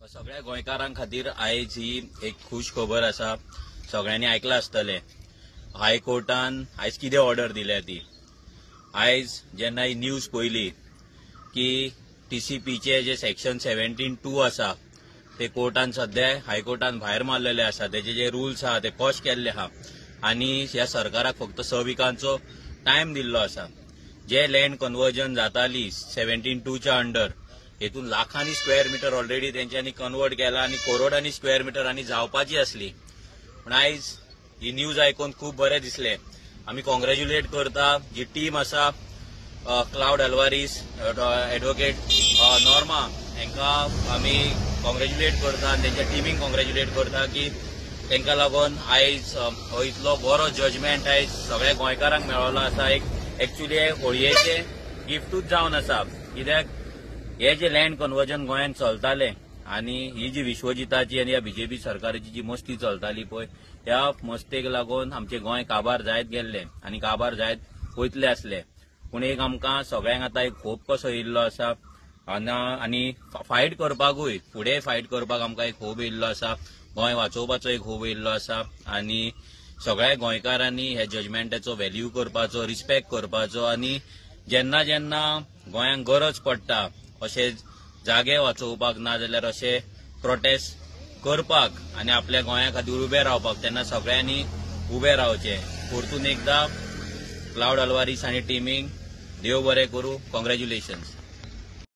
सगळ्या गोंयकारां खातीर आयज ही एक खुश खबर आसा. सगळ्यांनी आयकला आसतले हायकोर्टान आयज कितें ऑर्डर दिल्या ती. आयज जेन्ना ही न्यूज पयली की टीसीपीचे जे सेक्शन 17(2) आसा ते कोर्टान सध्या हायकोर्टान भायर मारलेले आसा. तेजे जे रूल्स आहा ते पॉश केल्ले आहा आनी ह्या सरकाराक फक्त 6 विकांचो टायम दिल्लो आसा. जे लँड कन्वर्जन जाताली 17(2) अंडर हेतून लाखांनी स्क्वेअर मिटर ऑलरेडी तेंच्यांनी कन्वर्ट केला आणि करोडांनी स्क्वेअर मिटर आनी जावपाची असली. पण आयज ही न्यूज आयकून खूप बरें दिसले. आमी कॉंग्रॅच्युलेट करता जी टीम आसा क्लाउड अल्वारीस एडवोकेट नॉर्मा हांकां आमी कॉंग्रॅच्युलेट करता आनी तेंच्या टिमीक कॉंग्रॅच्युलेट करता की तांकां लागून आयज हो इतलो बरो जजमेंट आयज सगळ्या गोंयकारांक मेळ्ळो आसा. एक एक्चुअली होळयेचे गिफ्टूच जावन आसा. कित्याक हे जे लँड कन्वर्जन गोंयांत चलताले आनी ही जी विश्वजिताची आनी ह्या बीजेपी सरकाराची जी मस्ती चलताली पळय त्या मस्तेक लागून आमचे गोंय काबार जायत गेल्ले आनी काबार जायत वयतले आसले. पूण एक आमकां सगळ्यांक आतां एक होप कसो येयल्लो आसा आनी फायट करपाकूय फुडें फायट करपाक आमकां एक होप येयल्लो आसा. गोंय वाचोवपाचो एक होप येयल्लो आसा आनी सगळ्या गोंयकारांनी ह्या जजमेंटाचो व्हॅल्यू करपाचो, रिस्पेक्ट करपाचो आनी जेन्ना जेन्ना गोंयांक गरज पडटा अशे जागे वाचोवपाक ना जाल्यार अशे प्रोटेस्ट करपाक आनी आपल्या गोंया खातीर उबे रावपाक तेन्ना सगळ्यांनी उबे रावचे. परतून एकदां क्लाउड अल्वारीस आनी टिमीक देव बरें करूं. कॉंग्रॅच्युलेशन्स.